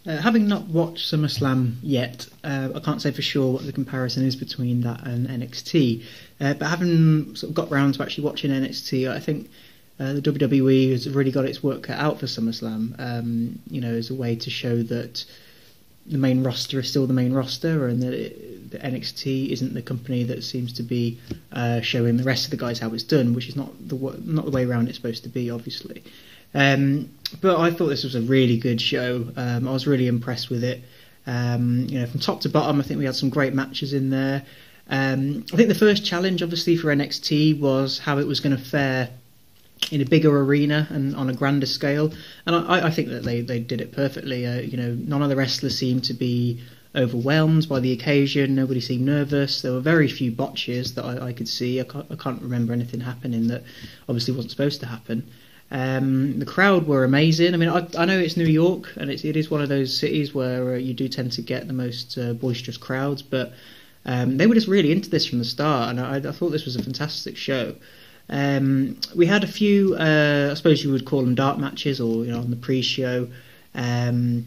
Having not watched SummerSlam yet, I can't say for sure what the comparison is between that and NXT. But having sort of got round to actually watching NXT, I think the WWE has really got its work cut out for SummerSlam. As a way to show that the main roster is still the main roster, and that NXT isn't the company that seems to be showing the rest of the guys how it's done, which is not the way around it's supposed to be, obviously. But I thought this was a really good show. I was really impressed with it. From top to bottom, I think we had some great matches in there. I think the first challenge, obviously, for NXT was how it was going to fare in a bigger arena and on a grander scale. And I think that they did it perfectly. None of the wrestlers seemed to be overwhelmed by the occasion. Nobody seemed nervous. There were very few botches that I could see. I can't remember anything happening that obviously wasn't supposed to happen. The crowd were amazing. I mean, I know it's New York, and it is one of those cities where you do tend to get the most boisterous crowds, but they were just really into this from the start, and I thought this was a fantastic show. We had a few, I suppose you would call them dark matches, or on the pre-show. It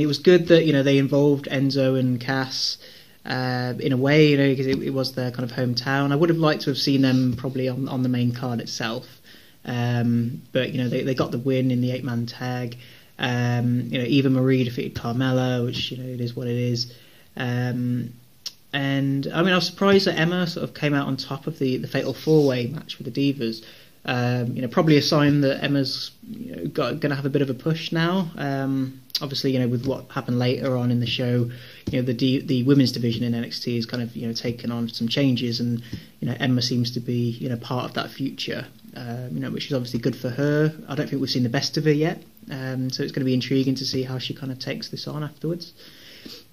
was good that they involved Enzo and Cass in a way, because it was their kind of hometown. I would have liked to have seen them probably on the main card itself. But they got the win in the 8-man tag. Eva Marie defeated Carmella, which it is what it is. And I was surprised that Emma sort of came out on top of the fatal 4-way match with the Divas. Probably a sign that Emma's going to have a bit of a push now. Obviously, with what happened later on in the show, the women's division in NXT is kind of taken on some changes, and Emma seems to be part of that future. Which is obviously good for her. I don't think we've seen the best of her yet, so it's going to be intriguing to see how she kind of takes this on afterwards.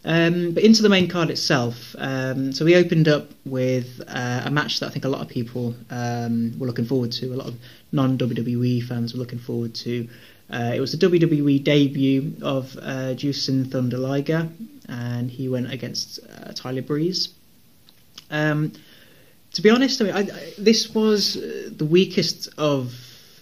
But into the main card itself, so we opened up with a match that I think a lot of people were looking forward to. A lot of non-WWE fans were looking forward to. It was the WWE debut of Jushin Thunder Liger, and he went against Tyler Breeze. To be honest, this was the weakest of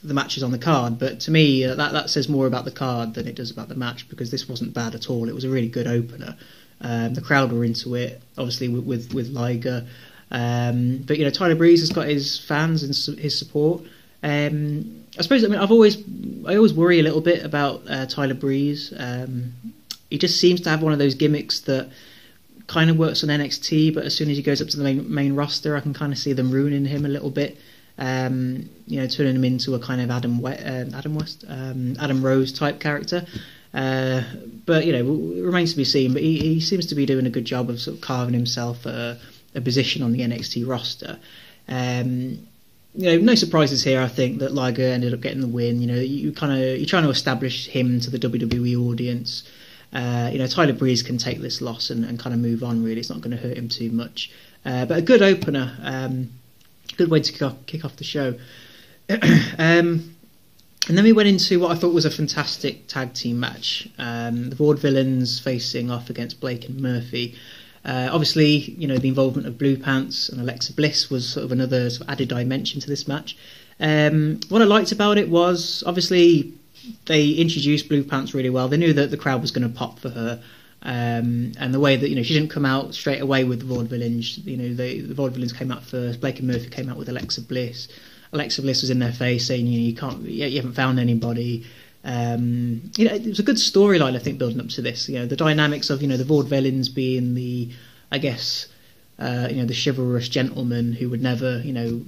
the matches on the card, but to me that says more about the card than it does about the match, because this wasn't bad at all. It was a really good opener. The crowd were into it, obviously with Liger, but Tyler Breeze has got his fans and his support. I suppose I always worry a little bit about Tyler Breeze. He just seems to have one of those gimmicks that kind of works on NXT, but as soon as he goes up to the main roster, I can kind of see them ruining him a little bit. Turning him into a kind of Adam Rose type character. But it remains to be seen. But he seems to be doing a good job of sort of carving himself a position on the NXT roster. No surprises here. I think that Liger ended up getting the win. You're trying to establish him to the WWE audience. Tyler Breeze can take this loss and kind of move on. Really, it's not going to hurt him too much. But a good opener, good way to kick off the show. And then we went into what I thought was a fantastic tag team match. The Vaudevillains facing off against Blake and Murphy. Obviously, the involvement of Blue Pants and Alexa Bliss was sort of another sort of added dimension to this match. What I liked about it was, obviously, they introduced Blue Pants really well. They knew that the crowd was going to pop for her, and the way that she didn't come out straight away with the Vaudevillains. The Vaudevillains came out first. Blake and Murphy came out with Alexa Bliss. Alexa Bliss was in their face saying, you haven't found anybody. It was a good storyline, I think, building up to this. The dynamics of the Vaudevillains being the chivalrous gentleman who would never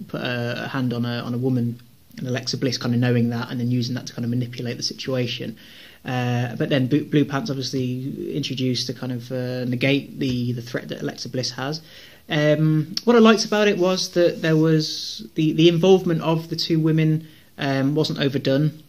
put a hand on a woman. And Alexa Bliss kind of knowing that and then using that to kind of manipulate the situation. But then Blue Pants obviously introduced to kind of negate the threat that Alexa Bliss has. What I liked about it was that there was the involvement of the two women wasn't overdone.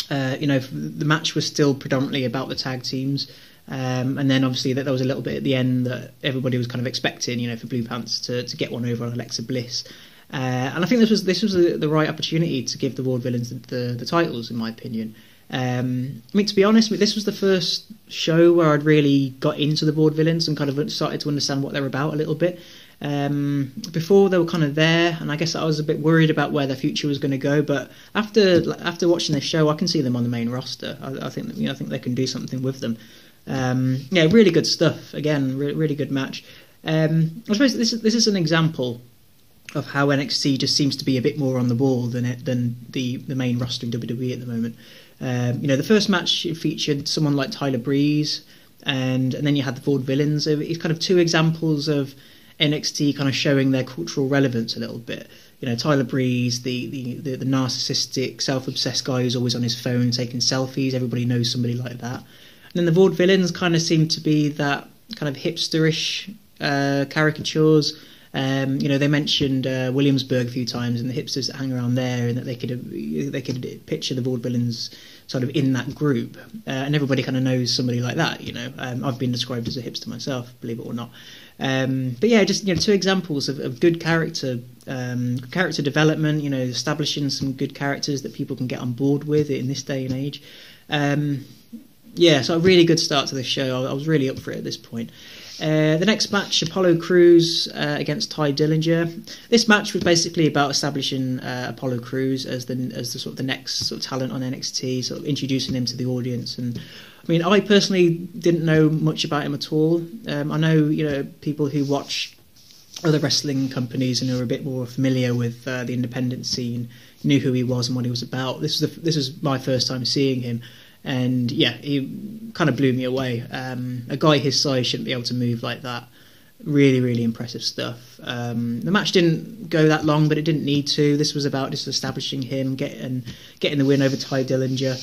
The match was still predominantly about the tag teams. And then obviously that there was a little bit at the end that everybody was kind of expecting, for Blue Pants to get one over on Alexa Bliss. And I think this was the right opportunity to give the Vaudevillains the titles, in my opinion. To be honest, this was the first show where I'd really got into the Vaudevillains and kind of started to understand what they're about a little bit. Before they were kind of there, and I guess I was a bit worried about where their future was going to go. But after watching this show, I can see them on the main roster. I think that, I think they can do something with them. Yeah, really good stuff. Again, really good match. I suppose this is an example of how NXT just seems to be a bit more on the ball than the main roster in WWE at the moment. The first match featured someone like Tyler Breeze, and then you had the Vaudevillains. It's kind of two examples of NXT kind of showing their cultural relevance a little bit. Tyler Breeze, the narcissistic, self-obsessed guy who's always on his phone taking selfies. Everybody knows somebody like that. And then the Vaudevillains kind of seem to be that kind of hipsterish caricatures. They mentioned Williamsburg a few times, and the hipsters that hang around there, and that they could picture the Vaudevillains sort of in that group, and everybody kind of knows somebody like that. I've been described as a hipster myself, believe it or not. But yeah, just two examples of good character development. Establishing some good characters that people can get on board with in this day and age. So a really good start to the show. I was really up for it at this point. The next match, Apollo Crews against Ty Dillinger. This match was basically about establishing Apollo Crews as the sort of the next sort of talent on NXT, sort of introducing him to the audience. And I mean, I personally didn't know much about him at all. I know people who watch other wrestling companies and who are a bit more familiar with the independent scene knew who he was and what he was about. This was my first time seeing him. And yeah, he kind of blew me away. A guy his size shouldn't be able to move like that. Really, really impressive stuff. The match didn't go that long, but it didn't need to. This was about just establishing him, getting the win over Ty Dillinger.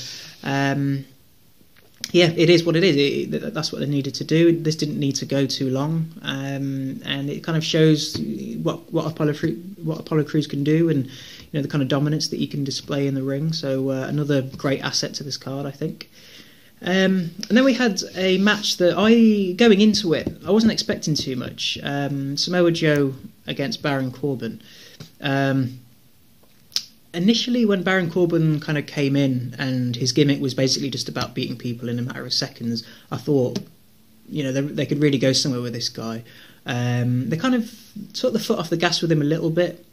It is what it is. That's what they needed to do. This didn't need to go too long, and it kind of shows what Apollo Crews can do, and the kind of dominance that he can display in the ring. So another great asset to this card, I think. And then we had a match that going into it, I wasn't expecting too much. Samoa Joe against Baron Corbin. Initially, when Baron Corbin kind of came in and his gimmick was basically just about beating people in a matter of seconds, I thought, they could really go somewhere with this guy. They kind of took the foot off the gas with him a little bit.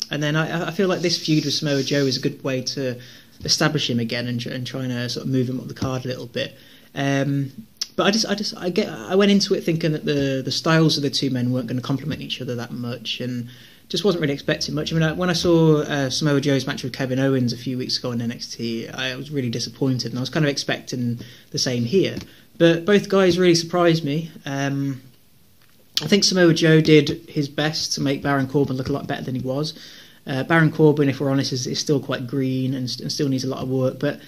And then I feel like this feud with Samoa Joe is a good way to establish him again and trying to sort of move him up the card a little bit. But I went into it thinking that the styles of the two men weren't going to complement each other that much, and just wasn't really expecting much. I mean, when I saw Samoa Joe's match with Kevin Owens a few weeks ago on NXT, I was really disappointed, and I was kind of expecting the same here. But both guys really surprised me. I think Samoa Joe did his best to make Baron Corbin look a lot better than he was. Baron Corbin, if we're honest, is still quite green and still needs a lot of work, but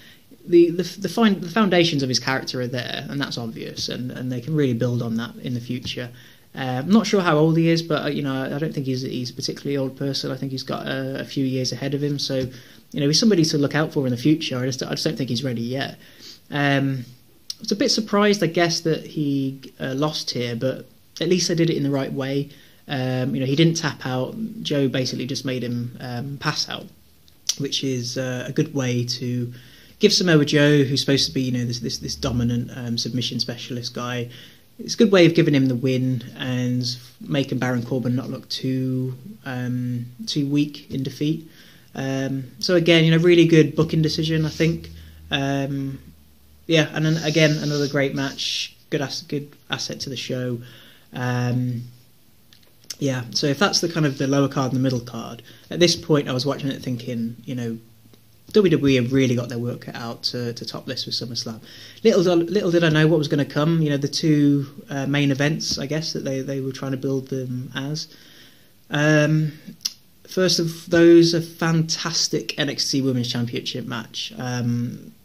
the foundations of his character are there, and that's obvious, and they can really build on that in the future. I'm not sure how old he is, but I don't think he's a particularly old person. I think he's got a few years ahead of him, so he's somebody to look out for in the future. I just don't think he's ready yet. I was a bit surprised, I guess, that he lost here, but at least they did it in the right way. He didn't tap out. Joe basically just made him pass out, which is a good way to give Samoa Joe, who's supposed to be this dominant submission specialist guy, it's a good way of giving him the win and making Baron Corbin not look too weak in defeat. So again, really good booking decision, I think. And then again, another great match, good asset to the show. So if that's the kind of the lower card and the middle card, at this point I was watching it thinking, WWE have really got their work cut out to top this with SummerSlam. Little did I know what was going to come. The two main events, I guess, that they were trying to build them as. First of those, a fantastic NXT Women's Championship match.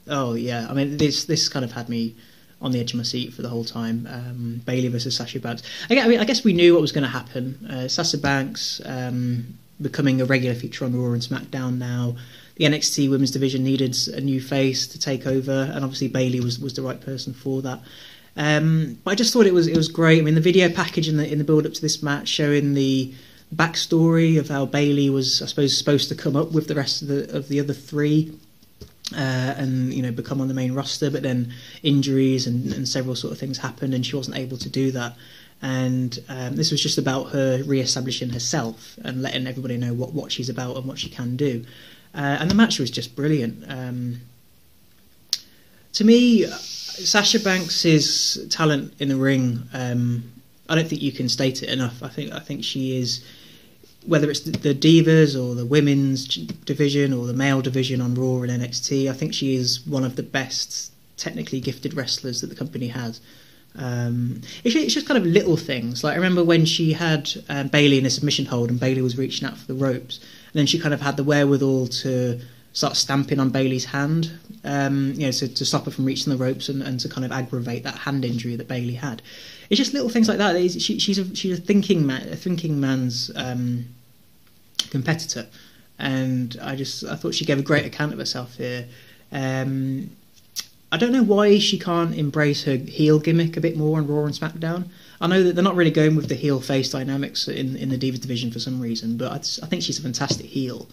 This kind of had me on the edge of my seat for the whole time. Bayley versus Sasha Banks. I guess we knew what was going to happen. Sasha Banks becoming a regular feature on Raw and SmackDown now. The NXT Women's Division needed a new face to take over, and obviously Bayley was the right person for that. But I just thought it was great. I mean, the video package in the build up to this match showing the backstory of how Bayley was, I suppose, supposed to come up with the rest of the other three, and become on the main roster, but then injuries and several sort of things happened, and she wasn't able to do that. and this was just about her re-establishing herself and letting everybody know what she's about and what she can do. And the match was just brilliant. To me, Sasha Banks' talent in the ring, I don't think you can state it enough. I think she is, whether it's the Divas or the women's division or the male division on Raw and NXT, I think she is one of the best technically gifted wrestlers that the company has. It's just kind of little things. Like I remember when she had Bayley in a submission hold and Bayley was reaching out for the ropes, and then she kind of had the wherewithal to start stamping on Bayley's hand, to stop her from reaching the ropes and to kind of aggravate that hand injury that Bayley had. It's just little things like that. She's a thinking man's competitor, and I thought she gave a great account of herself here. I don't know why she can't embrace her heel gimmick a bit more on Raw and SmackDown. I know that they're not really going with the heel-face dynamics in the Divas division for some reason, but I think she's a fantastic heel.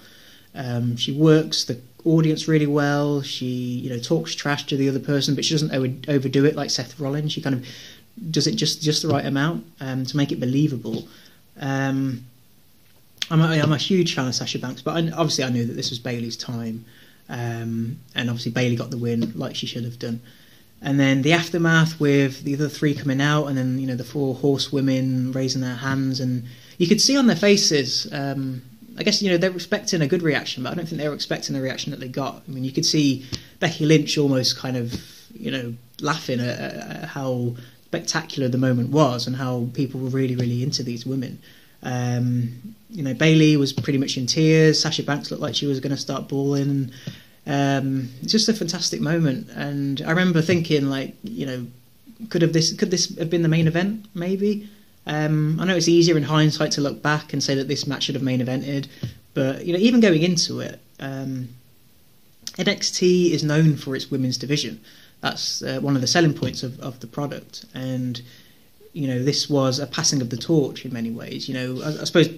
She works the audience really well. She talks trash to the other person, but she doesn't overdo it like Seth Rollins. She kind of does it just the right amount to make it believable. I'm a huge fan of Sasha Banks, but obviously I knew that this was Bayley's time. And obviously Bayley got the win like she should have done. And then the aftermath with the other three coming out, and then the four horsewomen raising their hands, and you could see on their faces, I guess they're expecting a good reaction, but I don't think they were expecting the reaction that they got. I mean, you could see Becky Lynch almost kind of laughing at how spectacular the moment was and how people were really, really into these women. Bayley was pretty much in tears. Sasha Banks looked like she was going to start bawling. It's just a fantastic moment, and I remember thinking, could this have been the main event? Maybe. I know it's easier in hindsight to look back and say that this match should have main evented, but even going into it, NXT is known for its women's division. That's one of the selling points of the product, and this was a passing of the torch in many ways. I suppose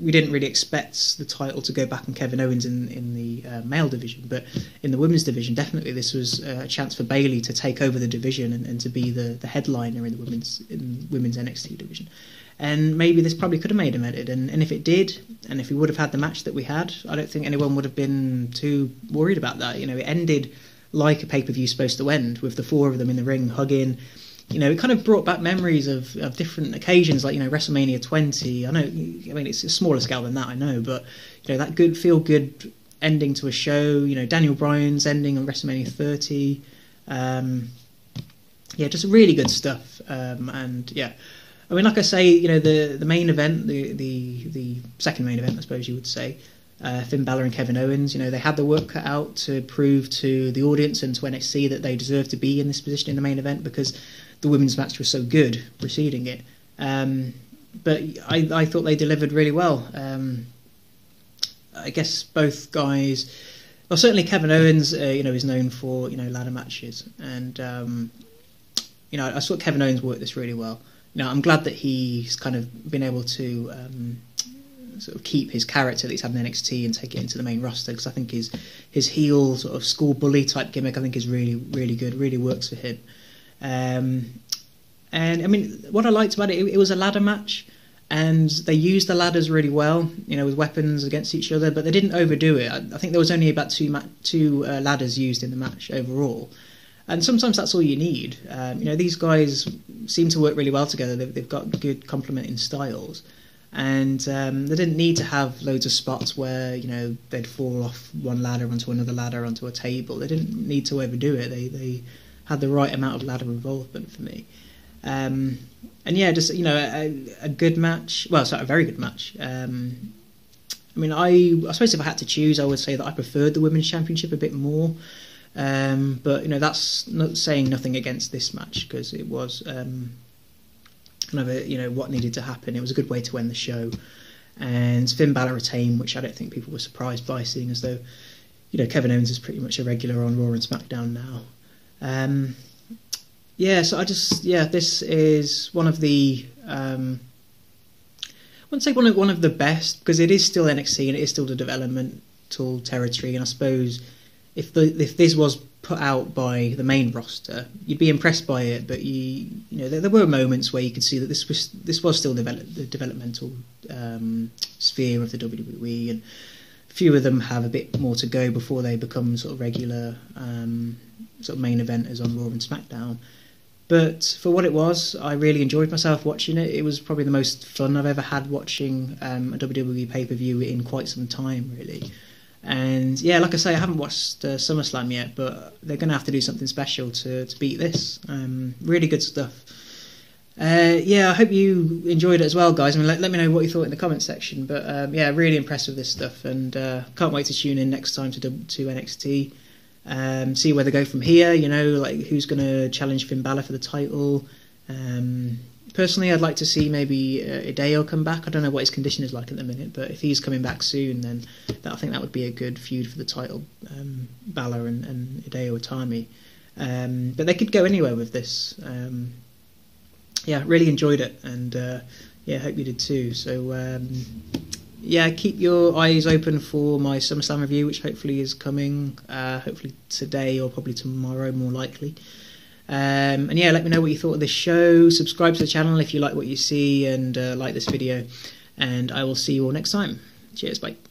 we didn't really expect the title to go back on Kevin Owens in the male division, but in the women's division, definitely this was a chance for Bayley to take over the division and to be the headliner in the women's NXT division. And maybe this probably could have made him edit, and if it did, and if we would have had the match that we had, I don't think anyone would have been too worried about that. It ended like a pay-per-view supposed to end, with the four of them in the ring hugging. It kind of brought back memories of different occasions, like WrestleMania 20. I mean, it's a smaller scale than that, I know, but that good feel-good ending to a show. Daniel Bryan's ending on WrestleMania 30. Just really good stuff. And yeah, I mean, like I say, the main event, the second main event, I suppose you would say, Finn Balor and Kevin Owens, they had the work cut out to prove to the audience and to NXT that they deserved to be in this position in the main event because the women's match was so good preceding it. But I thought they delivered really well. I guess both guys, well, certainly Kevin Owens, is known for ladder matches, and I thought Kevin Owens worked this really well. I'm glad that he's kind of been able to sort of keep his character that he's had in NXT and take it into the main roster, because I think his heel sort of school bully type gimmick I think is really, really good, really works for him. And I mean, what I liked about it was a ladder match, and they used the ladders really well, with weapons against each other, but they didn't overdo it. I think there was only about two ladders used in the match overall, and sometimes that's all you need. These guys seem to work really well together. They've got good complementing styles, and they didn't need to have loads of spots where they'd fall off one ladder onto another ladder onto a table. They didn't need to overdo it. They had the right amount of ladder involvement for me. And yeah, just a good match. Well, sorry, a very good match. I mean, I suppose if I had to choose, I would say that I preferred the Women's Championship a bit more. But that's not saying nothing against this match, because it was kind of what needed to happen. It was a good way to end the show, and Finn Balor retained, which I don't think people were surprised by, seeing as though Kevin Owens is pretty much a regular on Raw and SmackDown now. So this is one of the I wouldn't say one of the best, because it is still NXT and it is still the developmental territory, and I suppose if this was put out by the main roster, you'd be impressed by it. But there were moments where you could see that this was still the developmental sphere of the WWE, and a few of them have a bit more to go before they become sort of regular sort of main eventers on Raw and SmackDown. But for what it was, I really enjoyed myself watching it. It was probably the most fun I've ever had watching a WWE pay-per-view in quite some time, really. And yeah, like I say, I haven't watched SummerSlam yet, but they're going to have to do something special to beat this. Really good stuff. I hope you enjoyed it as well, guys. I mean, let me know what you thought in the comment section. But yeah, really impressed with this stuff, and can't wait to tune in next time to NXT. See where they go from here. Like who's going to challenge Finn Balor for the title. Personally, I'd like to see maybe Hideo come back. I don't know what his condition is like at the minute, but if he's coming back soon, then I think that would be a good feud for the title, Balor and Hideo Itami. But they could go anywhere with this. Really enjoyed it, and hope you did too. So keep your eyes open for my SummerSlam review, which hopefully is coming, hopefully today or probably tomorrow, more likely. Let me know what you thought of this show. Subscribe to the channel if you like what you see and like this video. And I will see you all next time. Cheers, bye.